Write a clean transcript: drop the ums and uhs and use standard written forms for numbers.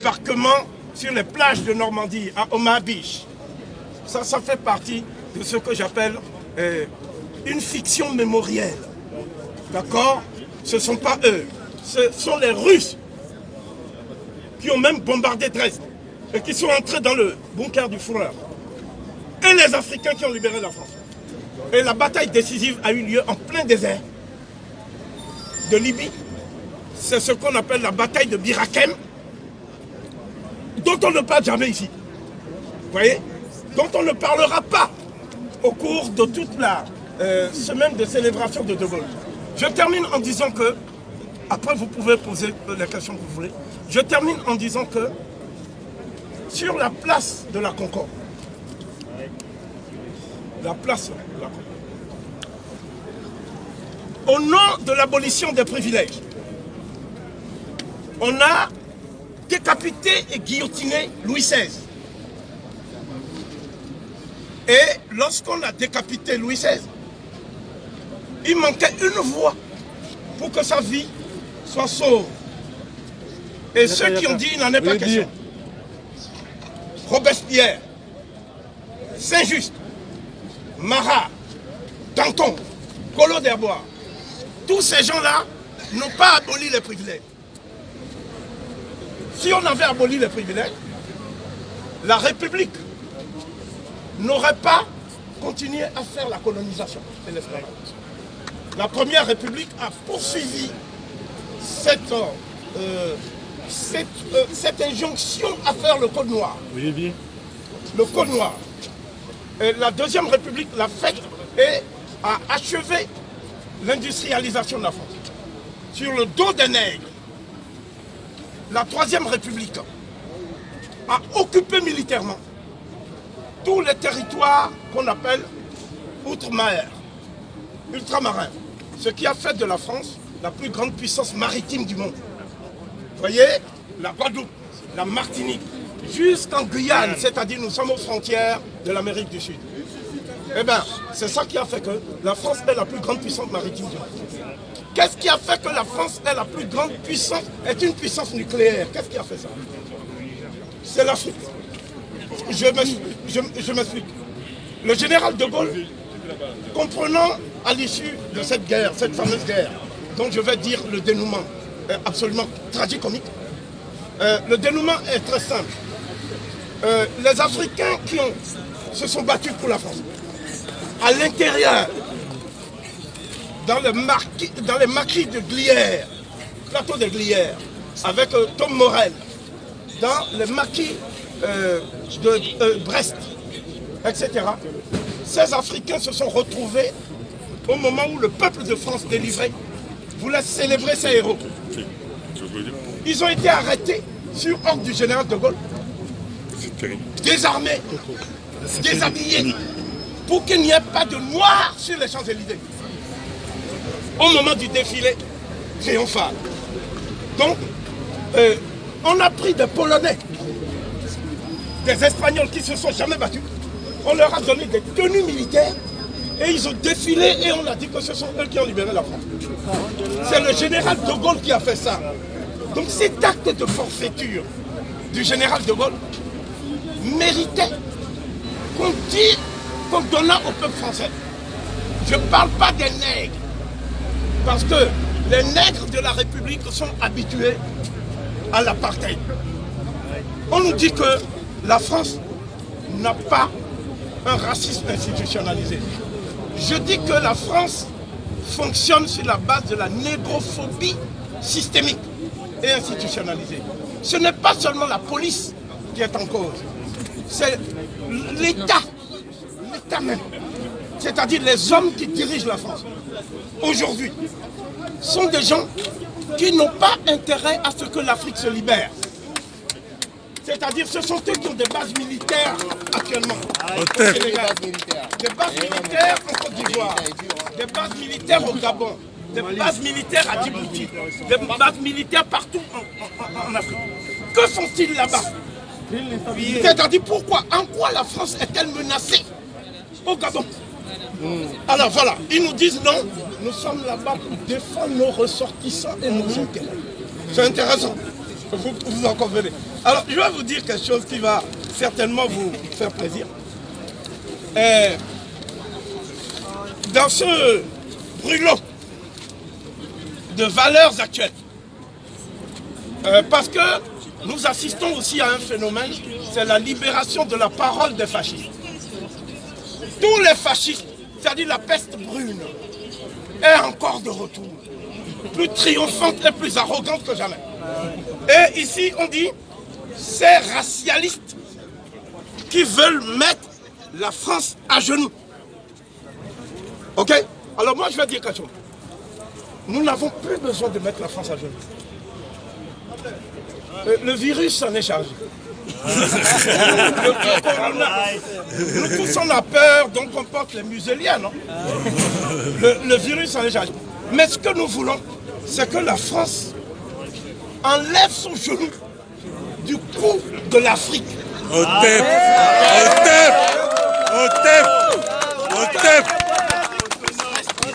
Débarquement sur les plages de Normandie, à Omaha Beach. Ça fait partie de ce que j'appelle une fiction mémorielle. D'accord? Ce ne sont pas eux. Ce sont les Russes qui ont même bombardé Dresde et qui sont entrés dans le bunker du Führer. Et les Africains qui ont libéré la France. Et la bataille décisive a eu lieu en plein désert de Libye. C'est ce qu'on appelle la bataille de Bir Hakeim, dont on ne parle jamais ici. Vous voyez? Dont on ne parlera pas au cours de toute la semaine de célébration de De Gaulle. Je termine en disant que, après vous pouvez poser les questions que vous voulez, je termine en disant que sur la place de la Concorde, au nom de l'abolition des privilèges, on a décapité et guillotiné Louis XVI. Et lorsqu'on a décapité Louis XVI, il manquait une voie pour que sa vie soit sauve. Et ceux qui ont dit il n'en est pas question, Robespierre, Saint-Just, Marat, Danton, Collot d'Herbois, tous ces gens-là n'ont pas aboli les privilèges. Si on avait aboli les privilèges, la République n'aurait pas continué à faire la colonisation et l'esclavage. La Première République a poursuivi cette injonction à faire le Code noir. Oui. Le Code noir. Et la Deuxième République l'a fait et a achevé l'industrialisation de la France. Sur le dos des nègres, la Troisième République a occupé militairement tous les territoires qu'on appelle ultramarins, ce qui a fait de la France la plus grande puissance maritime du monde. Vous voyez, la Guadeloupe, la Martinique, jusqu'en Guyane, c'est-à-dire nous sommes aux frontières de l'Amérique du Sud. Eh bien, c'est ça qui a fait que la France est la plus grande puissance maritime du monde. Qu'est-ce qui a fait que la France est la plus grande puissance, est une puissance nucléaire? Qu'est-ce qui a fait ça? C'est l'Afrique. Je m'explique. Le général de Gaulle, comprenant à l'issue de cette guerre, cette fameuse guerre, dont je vais dire le dénouement absolument tragicomique, le dénouement est très simple. Les Africains qui se sont battus pour la France, à l'intérieur, dans les maquis de Glières, plateau de Glières, avec Tom Morel, dans les maquis de Brest, etc. Ces Africains se sont retrouvés au moment où le peuple de France délivré voulait célébrer ses héros. Ils ont été arrêtés sur ordre du général de Gaulle, désarmés, déshabillés, pour qu'il n'y ait pas de noirs sur les Champs-Élysées au moment du défilé triomphal. Donc, on a pris des Polonais, des Espagnols qui ne se sont jamais battus, on leur a donné des tenues militaires et ils ont défilé et on a dit que ce sont eux qui ont libéré la France. C'est le général de Gaulle qui a fait ça. Donc cet acte de forfaiture du général de Gaulle méritait qu'on donnât au peuple français. Je ne parle pas des nègres, parce que les nègres de la République sont habitués à l'apartheid. On nous dit que la France n'a pas un racisme institutionnalisé. Je dis que la France fonctionne sur la base de la négrophobie systémique et institutionnalisée. Ce n'est pas seulement la police qui est en cause, c'est l'État même. C'est-à-dire les hommes qui dirigent la France aujourd'hui sont des gens qui n'ont pas intérêt à ce que l'Afrique se libère. C'est-à-dire ce sont eux qui ont des bases militaires actuellement au Sénégal, des bases militaires en Côte d'Ivoire, des bases militaires au Gabon, des bases militaires à Djibouti, des bases militaires partout en Afrique. Que font-ils là-bas? C'est-à-dire pourquoi, en quoi la France est-elle menacée au Gabon? Alors voilà, ils nous disent non, nous sommes là-bas pour défendre nos ressortissants et nos intérêts. C'est intéressant, vous en convenez. Alors, je vais vous dire quelque chose qui va certainement vous faire plaisir. Dans ce brûlot de valeurs actuelles, parce que nous assistons aussi à un phénomène, c'est la libération de la parole des fascistes. Tous les fascistes, c'est-à-dire la peste brune, est encore de retour, plus triomphante et plus arrogante que jamais. Et ici, on dit, ces racialistes qui veulent mettre la France à genoux. Ok? Alors moi, je vais dire quelque chose. Nous n'avons plus besoin de mettre la France à genoux. Le virus s'en est chargé. Le corona. Nous tous on a peur, donc on porte les museliens, non? Le virus s'en est chargé. Mais ce que nous voulons, c'est que la France enlève son genou du cou de l'Afrique. Au tep.